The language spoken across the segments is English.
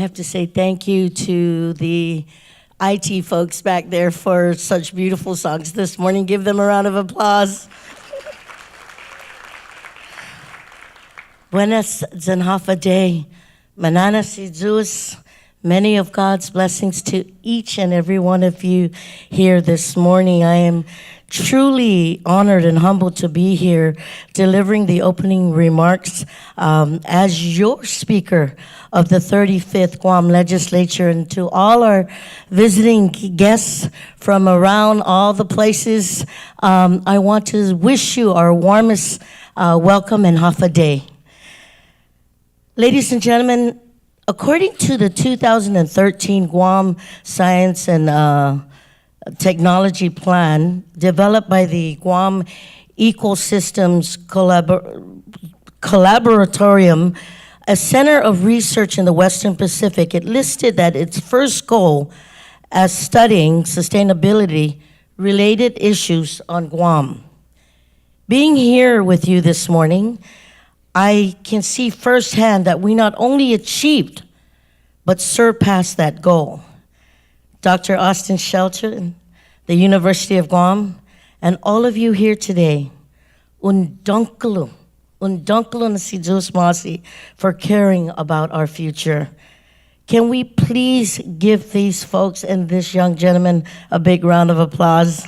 have to say thank you to the IT folks back there for such beautiful songs this morning. Give them a round of applause. Buenas Zanhafa Day. Manana si Zeus. Many of God's blessings to each and every one of you here this morning. I am truly honored and humbled to be here delivering the opening remarks as your speaker of the 35th Guam Legislature, and to all our visiting guests from around all the places, I want to wish you our warmest welcome and Hafa Day. Ladies and gentlemen, according to the 2013 Guam Science and Technology Plan developed by the Guam Ecosystems Collaboratorium, a center of research in the Western Pacific, it listed that its first goal as studying sustainability-related issues on Guam. Being here with you this morning, I can see firsthand that we not only achieved, but surpassed that goal. Dr. Austin Shelton, the University of Guam, and all of you here today, undunkulu na si Diyos Masi for caring about our future. Can we please give these folks and this young gentleman a big round of applause?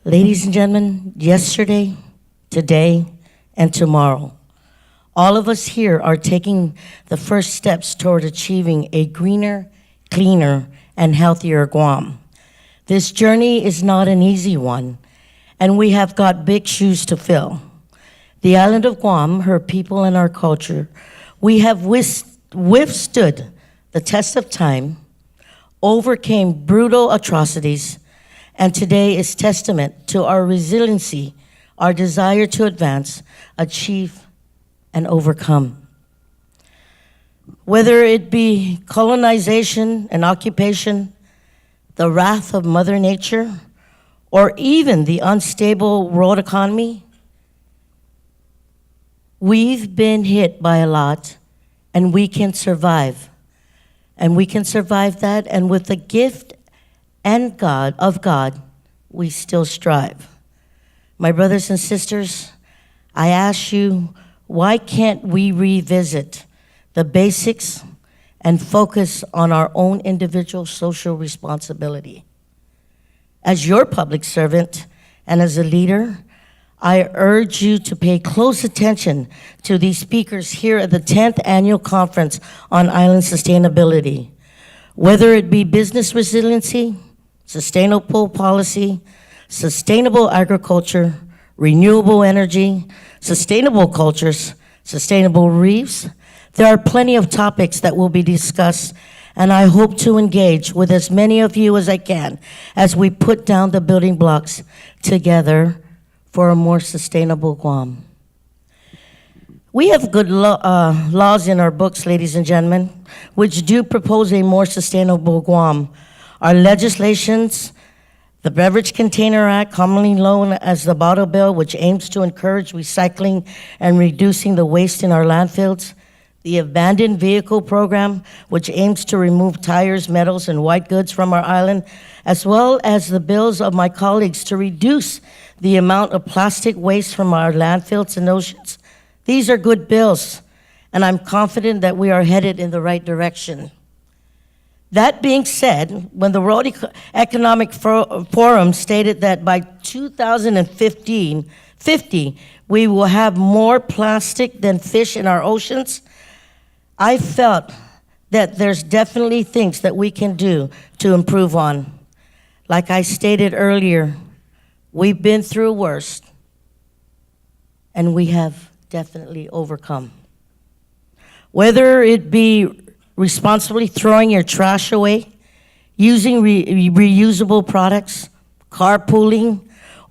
Ladies and gentlemen, yesterday, today, and tomorrow, all of us here are taking the first steps toward achieving a greener, cleaner, and healthier Guam. This journey is not an easy one, and we have got big shoes to fill. The island of Guam, her people, and our culture, we have withstood the test of time, overcame brutal atrocities, and today is testament to our resiliency, our desire to advance, achieve, and overcome. Whether it be colonization and occupation, the wrath of Mother Nature, or even the unstable world economy, we've been hit by a lot, and we can survive. And we can survive that, and with the gift and of God, we still strive. My brothers and sisters, I ask you, why can't we revisit the basics and focus on our own individual social responsibility? As your public servant and as a leader, I urge you to pay close attention to these speakers here at the 10th Annual Conference on Island Sustainability. Whether it be business resiliency, sustainable policy, sustainable agriculture, renewable energy, sustainable cultures, sustainable reefs, there are plenty of topics that will be discussed, and I hope to engage with as many of you as I can as we put down the building blocks together for a more sustainable Guam. We have good laws in our books, ladies and gentlemen, which do propose a more sustainable Guam. Our legislations, the Beverage Container Act, commonly known as the Bottle Bill, which aims to encourage recycling and reducing the waste in our landfills, the Abandoned Vehicle Program, which aims to remove tires, metals, and white goods from our island, as well as the bills of my colleagues to reduce the amount of plastic waste from our landfills and oceans. These are good bills, and I'm confident that we are headed in the right direction. That being said, when the World Economic Forum stated that by 2050, we will have more plastic than fish in our oceans, I felt that there's definitely things that we can do to improve on. Like I stated earlier, we've been through worse, and we have definitely overcome. Whether it be responsibly throwing your trash away, using reusable products, carpooling,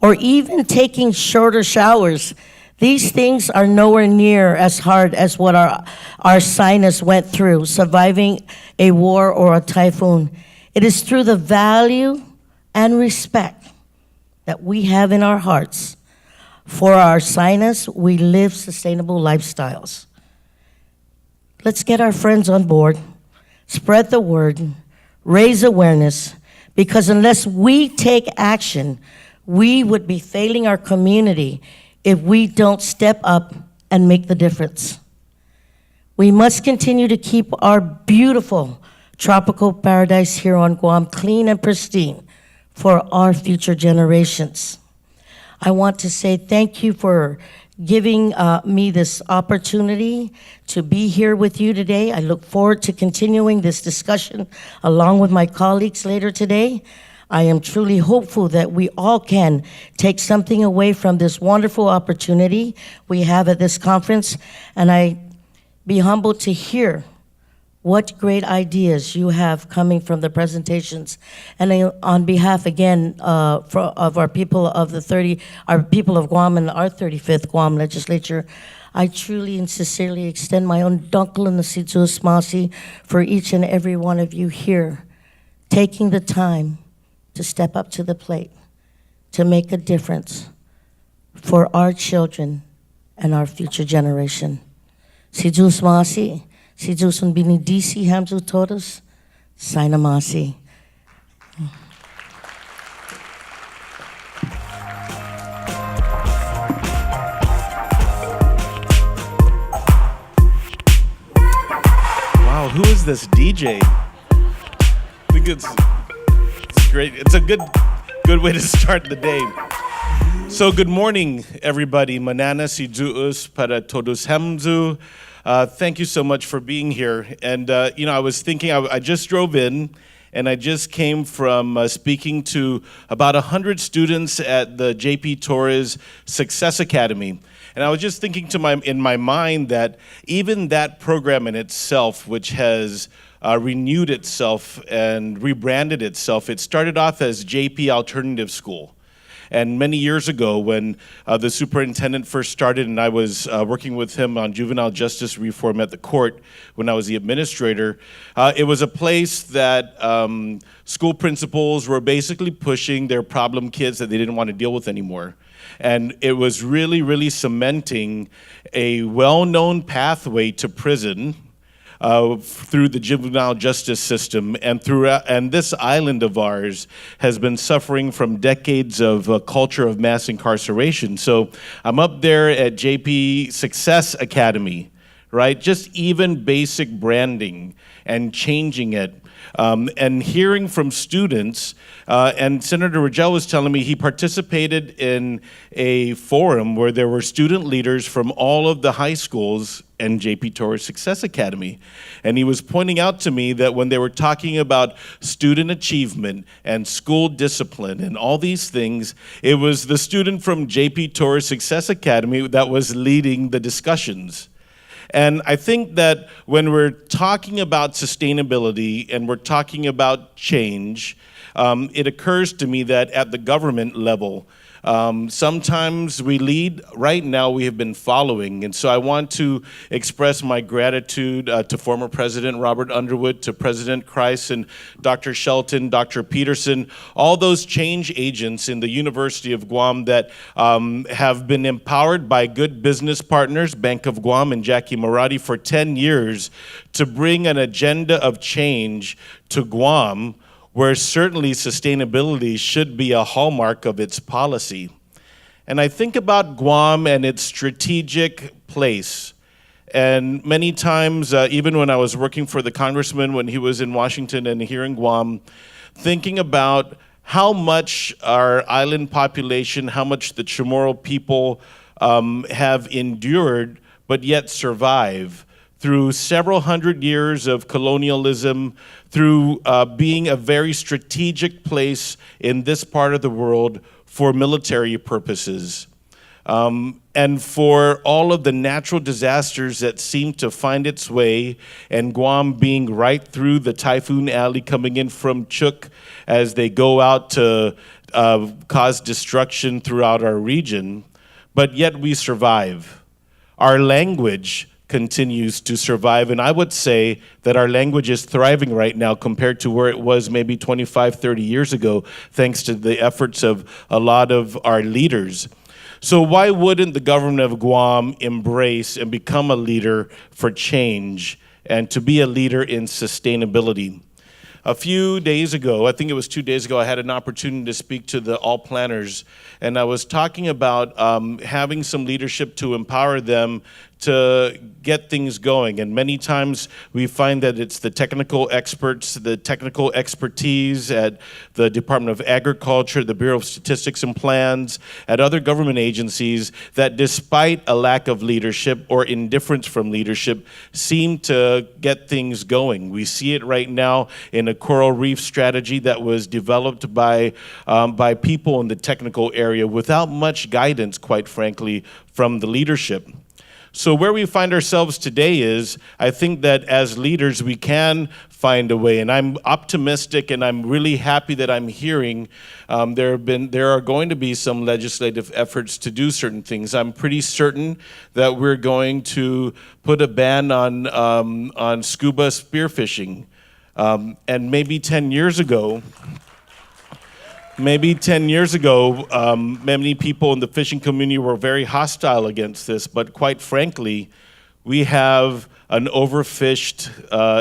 or even taking shorter showers, these things are nowhere near as hard as what our scientists went through, surviving a war or a typhoon. It is through the value and respect that we have in our hearts For our sinus, we live sustainable lifestyles. Let's get our friends on board, spread the word, raise awareness, because unless we take action, we would be failing our community if we don't step up and make the difference. We must continue to keep our beautiful tropical paradise here on Guam clean and pristine for our future generations. I want to say thank you for giving me this opportunity to be here with you today. I look forward to continuing this discussion along with my colleagues later today. I am truly hopeful that we all can take something away from this wonderful opportunity we have at this conference, and I be humbled to hear what great ideas you have coming from the presentations. And on behalf again of our people of our people of Guam and our 35th Guam legislature, I truly and sincerely extend my own dunkle and the CISX Masi for each and every one of you here, taking the time to step up to the plate, to make a difference for our children and our future generation. CISX Masi, CISX binidisi hamzu todos, Saina Masi. Wow, who is this DJ? I think it's great. It's a good way to start the day. So good morning, everybody. Manana CISX para todos hamzu. Thank you so much for being here. And, I was thinking, I just drove in, and I just came from speaking to about 100 students at the J.P. Torres Success Academy. And I was just thinking in my mind that even that program in itself, which has renewed itself and rebranded itself, it started off as JP Alternative School. And many years ago, when the superintendent first started, and I was working with him on juvenile justice reform at the court when I was the administrator, it was a place that school principals were basically pushing their problem kids that they didn't want to deal with anymore. And it was really, really cementing a well-known pathway to prison through the juvenile justice system, and this island of ours has been suffering from decades of a culture of mass incarceration. So I'm up there at JP Success Academy, right? Just even basic branding and changing it. And hearing from students, and Senator Rangel was telling me he participated in a forum where there were student leaders from all of the high schools and JP Torres Success Academy. And he was pointing out to me that when they were talking about student achievement and school discipline and all these things, it was the student from JP Torres Success Academy that was leading the discussions. And I think that when we're talking about sustainability and we're talking about change, it occurs to me that at the government level, sometimes we lead. Right now we have been following. And so I want to express my gratitude to former President Robert Underwood, to President Christ and Dr. Shelton, Dr. Peterson, all those change agents in the University of Guam that have been empowered by good business partners, Bank of Guam and Jackie Marati, for 10 years to bring an agenda of change to Guam, where certainly sustainability should be a hallmark of its policy. And I think about Guam and its strategic place. And many times, even when I was working for the congressman when he was in Washington and here in Guam, thinking about how much our island population, how much the Chamorro people have endured, but yet survive through several hundred years of colonialism, through being a very strategic place in this part of the world for military purposes, and for all of the natural disasters that seem to find its way, and Guam being right through the typhoon alley coming in from Chuuk as they go out to cause destruction throughout our region, but yet we survive. Our language continues to survive, and I would say that our language is thriving right now compared to where it was maybe 25, 30 years ago, thanks to the efforts of a lot of our leaders. So why wouldn't the government of Guam embrace and become a leader for change and to be a leader in sustainability? A few days ago, I think it was 2 days ago, I had an opportunity to speak to the all planners, and I was talking about having some leadership to empower them to get things going. And many times we find that it's the technical experts, the technical expertise at the Department of Agriculture, the Bureau of Statistics and Plans, at other government agencies that despite a lack of leadership or indifference from leadership, seem to get things going. We see it right now in a coral reef strategy that was developed by people in the technical area without much guidance, quite frankly, from the leadership. So where we find ourselves today is, I think that as leaders we can find a way, and I'm optimistic and I'm really happy that I'm hearing there are going to be some legislative efforts to do certain things. I'm pretty certain that we're going to put a ban on scuba spearfishing, and maybe 10 years ago, many people in the fishing community were very hostile against this, but quite frankly, we have an overfished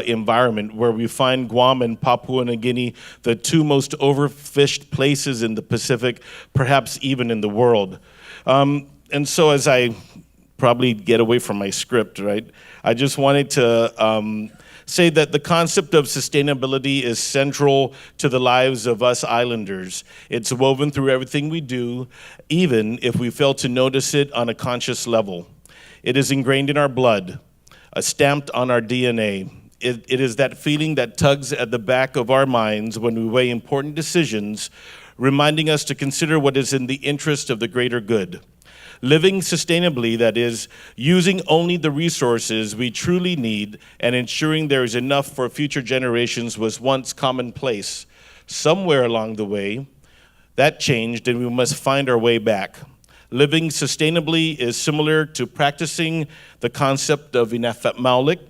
environment where we find Guam and Papua New Guinea the two most overfished places in the Pacific, perhaps even in the world. And so as I probably get away from my script, right, I just wanted to say that the concept of sustainability is central to the lives of us islanders. It's woven through everything we do, even if we fail to notice it on a conscious level. It is ingrained in our blood, stamped on our DNA. It is that feeling that tugs at the back of our minds when we weigh important decisions, reminding us to consider what is in the interest of the greater good. Living sustainably, that is, using only the resources we truly need and ensuring there is enough for future generations was once commonplace. Somewhere along the way, that changed and we must find our way back. Living sustainably is similar to practicing the concept of inafat maulik.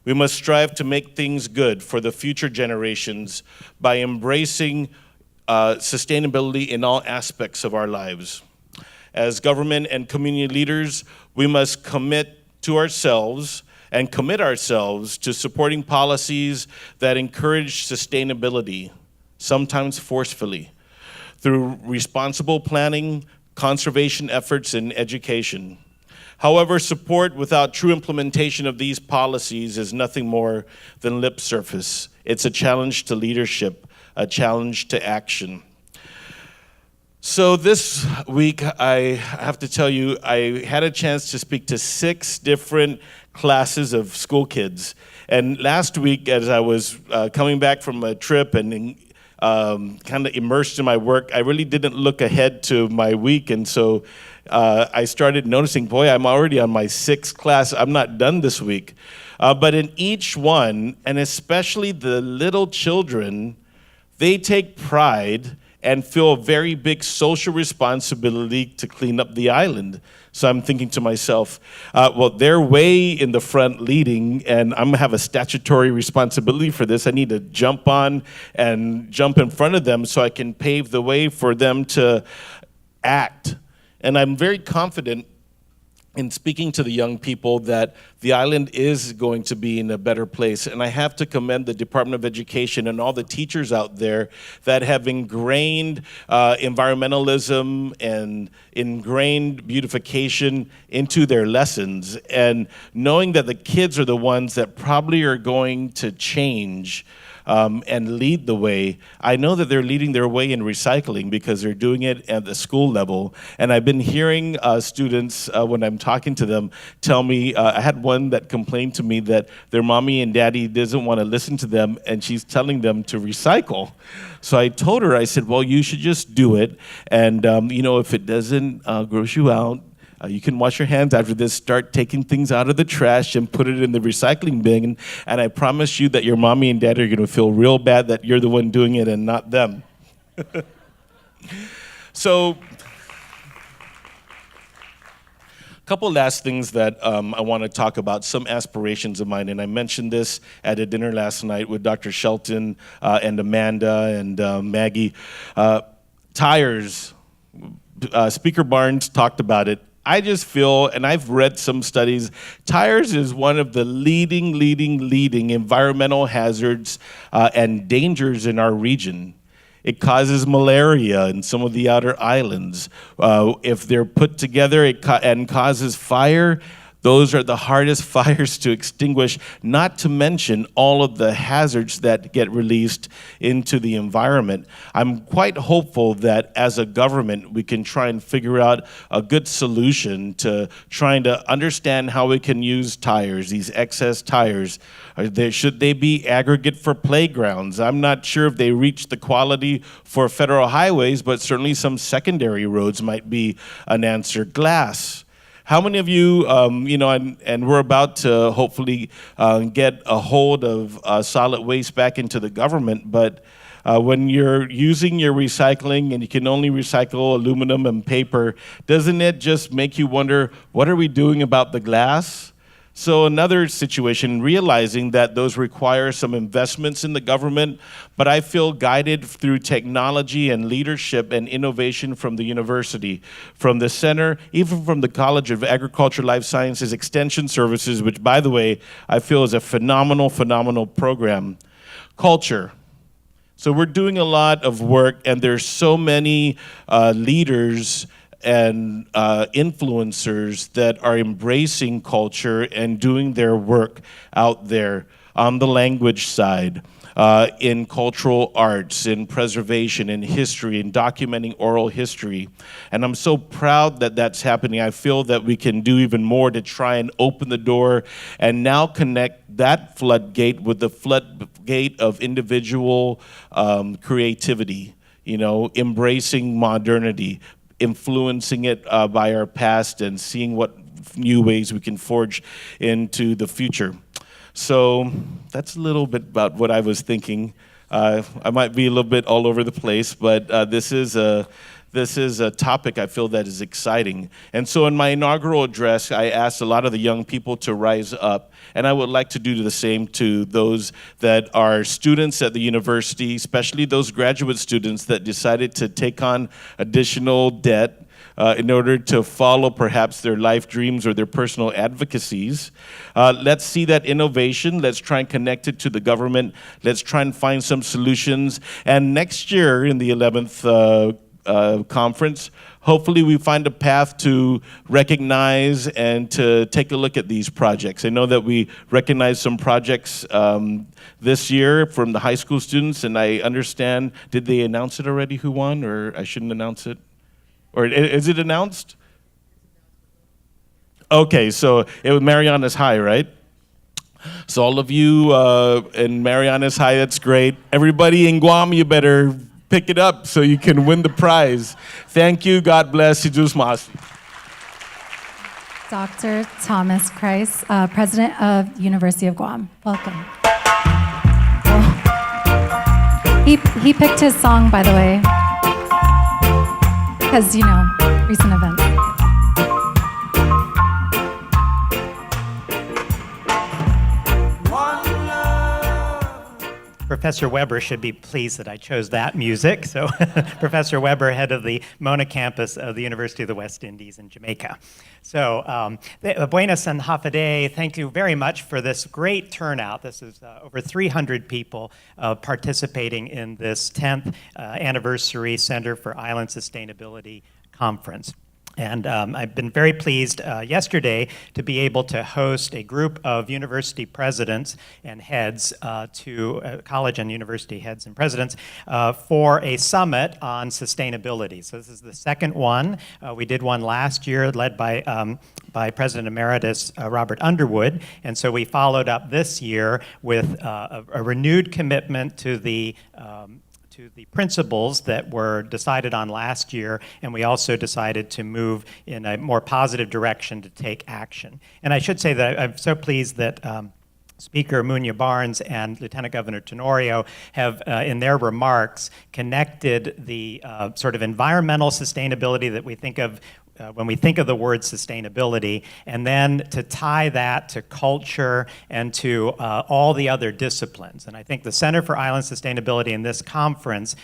We must strive to make things good for the future generations by embracing sustainability in all aspects of our lives. As government and community leaders, we must commit ourselves to supporting policies that encourage sustainability, sometimes forcefully, through responsible planning, conservation efforts, and education. However, support without true implementation of these policies is nothing more than lip service. It's a challenge to leadership, a challenge to action. So this week, I have to tell you, I had a chance to speak to 6 different classes of school kids. And last week, as I was coming back from a trip and kind of immersed in my work, I really didn't look ahead to my week. And so I started noticing, boy, I'm already on my 6th class. I'm not done this week. But in each one, and especially the little children, they take pride and feel a very big social responsibility to clean up the island. So I'm thinking to myself, well, they're way in the front leading, and I'm gonna have a statutory responsibility for this. I need to jump on and jump in front of them so I can pave the way for them to act. And I'm very confident in speaking to the young people that the island is going to be in a better place. And I have to commend the Department of Education and all the teachers out there that have ingrained environmentalism and ingrained beautification into their lessons. And knowing that the kids are the ones that probably are going to change and lead the way. I know that they're leading their way in recycling because they're doing it at the school level. And I've been hearing students, when I'm talking to them, tell me, I had one that complained to me that their mommy and daddy doesn't want to listen to them, and she's telling them to recycle. So I told her, I said, well, you should just do it. And, if it doesn't gross you out, you can wash your hands after this, start taking things out of the trash and put it in the recycling bin. And I promise you that your mommy and daddy are going to feel real bad that you're the one doing it and not them. So, a couple last things that I want to talk about, some aspirations of mine. And I mentioned this at a dinner last night with Dr. Shelton and Amanda and Maggie. Tires. Speaker Barnes talked about it. I just feel, and I've read some studies, tires is one of the leading environmental hazards and dangers in our region. It causes malaria in some of the outer islands. If they're put together and causes fire, those are the hardest fires to extinguish, not to mention all of the hazards that get released into the environment. I'm quite hopeful that as a government, we can try and figure out a good solution to trying to understand how we can use tires, these excess tires. Should they be aggregate for playgrounds? I'm not sure if they reach the quality for federal highways, but certainly some secondary roads might be an answer. Glass. How many of you, and we're about to hopefully get a hold of solid waste back into the government, but when you're using your recycling and you can only recycle aluminum and paper, doesn't it just make you wonder, what are we doing about the glass? So another situation, realizing that those require some investments in the government, but I feel guided through technology and leadership and innovation from the university, from the center, even from the College of Agriculture, Life Sciences, Extension Services, which, by the way, I feel is a phenomenal program. Culture. So we're doing a lot of work, and there's so many leaders and influencers that are embracing culture and doing their work out there on the language side, in cultural arts, in preservation, in history, in documenting oral history. And I'm so proud that that's happening. I feel that we can do even more to try and open the door and now connect that floodgate with the floodgate of individual creativity, embracing modernity, influencing it by our past and seeing what new ways we can forge into the future. So that's a little bit about what I was thinking. I might be a little bit all over the place, but this is a topic I feel that is exciting. And so in my inaugural address, I asked a lot of the young people to rise up, and I would like to do the same to those that are students at the university, especially those graduate students that decided to take on additional debt in order to follow perhaps their life dreams or their personal advocacies. Let's see that innovation. Let's try and connect it to the government. Let's try and find some solutions. And next year in the 11th conference, hopefully we find a path to recognize and to take a look at these projects. I know that we recognize some projects this year from the high school students, and I understand, did they announce it already who won, or I shouldn't announce it? Or is it announced? Okay, so it was Marianas High, right? So all of you in Marianas High, that's great. Everybody in Guam, you better pick it up so you can win the prize. Thank you. God bless. Jesus Mas. Dr. Thomas Kreis, President of University of Guam. Welcome. He picked his song, by the way, because, recent events. Professor Weber should be pleased that I chose that music. So Professor Weber, head of the Mona campus of the University of the West Indies in Jamaica. So buenas and hafade, thank you very much for this great turnout. This is over 300 people participating in this 10th anniversary Center for Island Sustainability Conference. And I've been very pleased yesterday to be able to host a group of university presidents and heads college and university heads and presidents for a summit on sustainability. So this is the second one. We did one last year led by President Emeritus Robert Underwood. And so we followed up this year with a renewed commitment to the principles that were decided on last year, and we also decided to move in a more positive direction to take action. And I should say that I'm so pleased that Speaker Munya Barnes and Lieutenant Governor Tenorio have, in their remarks, connected the sort of environmental sustainability that we think of when we think of the word sustainability, and then to tie that to culture and to all the other disciplines. And I think the Center for Island Sustainability in this conference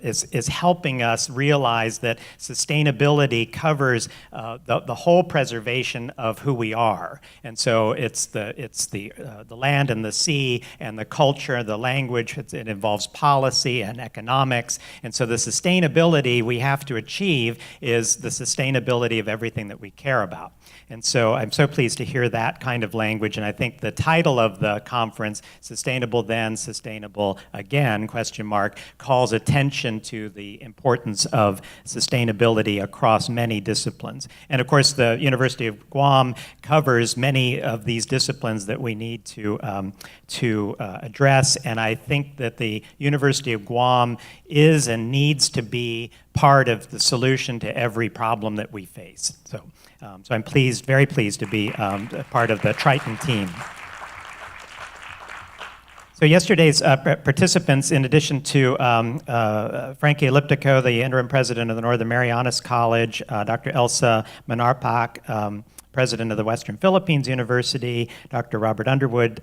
is helping us realize that sustainability covers the whole preservation of who we are. And so it's the land and the sea and the culture, the language. It involves policy and economics. And so the sustainability we have to achieve is the sustainability of everything that we care about. And so I'm so pleased to hear that kind of language. And I think the title of the conference, Sustainable Then, Sustainable Again, question mark, calls attention to the importance of sustainability across many disciplines. And of course, the University of Guam covers many of these disciplines that we need to address. And I think that the University of Guam is and needs to be part of the solution to every problem that we face. So I'm pleased, very pleased to be part of the Triton team. So yesterday's participants, in addition to Frankie Elliptico, the interim president of the Northern Marianas College, Dr. Elsa Manarpak, president of the Western Philippines University, Dr. Robert Underwood,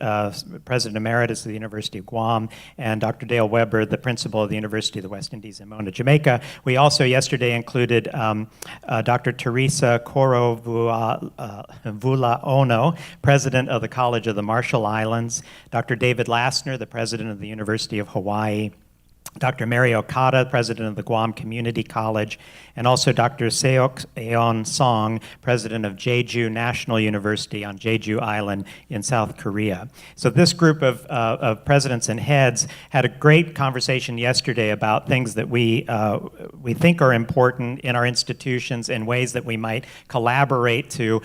president emeritus of the University of Guam, and Dr. Dale Weber, the principal of the University of the West Indies in Mona, Jamaica. We also yesterday included Dr. Teresa Vula Ono, president of the College of the Marshall Islands, Dr. David Lassner, the president of the University of Hawaii, Dr. Mary Okada, president of the Guam Community College, and also Dr. Seok Aeon Song, president of Jeju National University on Jeju Island in South Korea. So this group of presidents and heads had a great conversation yesterday about things that we think are important in our institutions and ways that we might collaborate to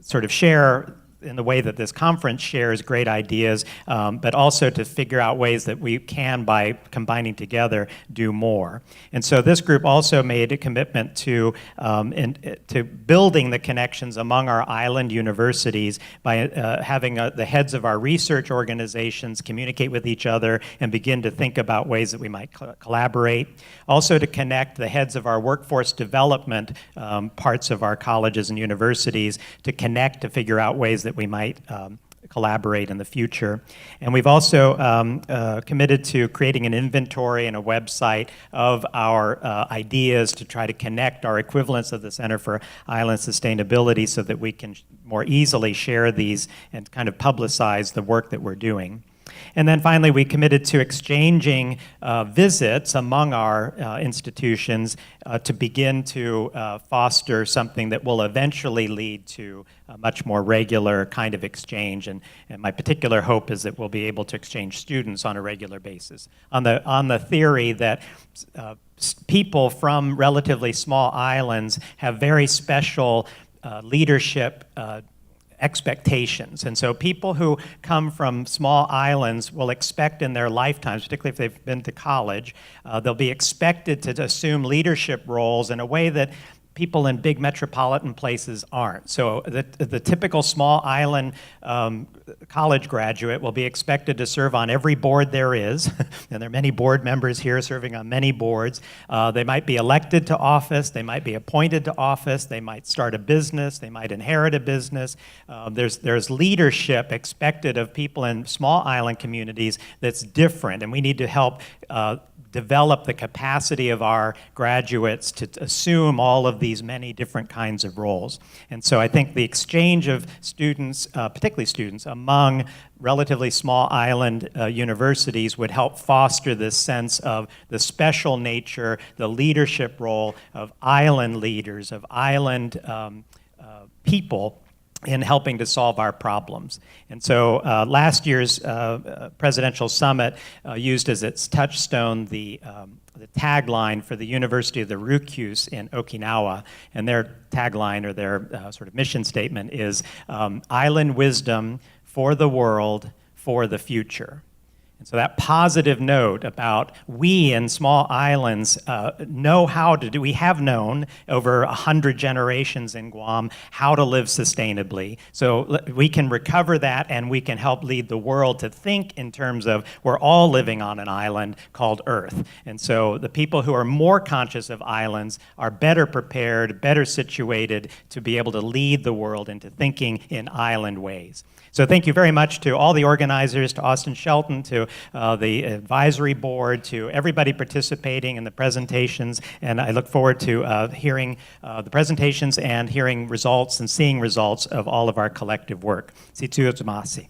sort of share in the way that this conference shares great ideas, but also to figure out ways that we can, by combining together, do more. And so this group also made a commitment to building the connections among our island universities by having the heads of our research organizations communicate with each other and begin to think about ways that we might collaborate. Also to connect the heads of our workforce development parts of our colleges and universities to connect to figure out ways that we might collaborate in the future. And we've also committed to creating an inventory and a website of our ideas to try to connect our equivalents of the Center for Island Sustainability so that we can more easily share these and kind of publicize the work that we're doing. And then finally, we committed to exchanging visits among our institutions to begin to foster something that will eventually lead to a much more regular kind of exchange. And my particular hope is that we'll be able to exchange students on a regular basis. On the theory that people from relatively small islands have very special leadership expectations. And so people who come from small islands will expect in their lifetimes, particularly if they've been to college, they'll be expected to assume leadership roles in a way that people in big metropolitan places aren't. So the typical small island college graduate will be expected to serve on every board there is, and there are many board members here serving on many boards. They might be elected to office, they might be appointed to office, they might start a business, they might inherit a business. There's leadership expected of people in small island communities that's different, and we need to help develop the capacity of our graduates to assume all of these many different kinds of roles. And so I think the exchange of students, particularly students, among relatively small island universities would help foster this sense of the special nature, the leadership role of island leaders, of island people in helping to solve our problems. And so last year's presidential summit used as its touchstone the tagline for the University of the Ryukyus in Okinawa. And their tagline, or their sort of mission statement, is island wisdom for the world, for the future. And so that positive note about we in small islands know how to do, we have known over 100 generations in Guam how to live sustainably. So we can recover that, and we can help lead the world to think in terms of we're all living on an island called Earth. And so the people who are more conscious of islands are better prepared, better situated to be able to lead the world into thinking in island ways. So thank you very much to all the organizers, to Austin Shelton, to the advisory board, to everybody participating in the presentations, and I look forward to hearing the presentations and hearing results and seeing results of all of our collective work. Situ Tumasi.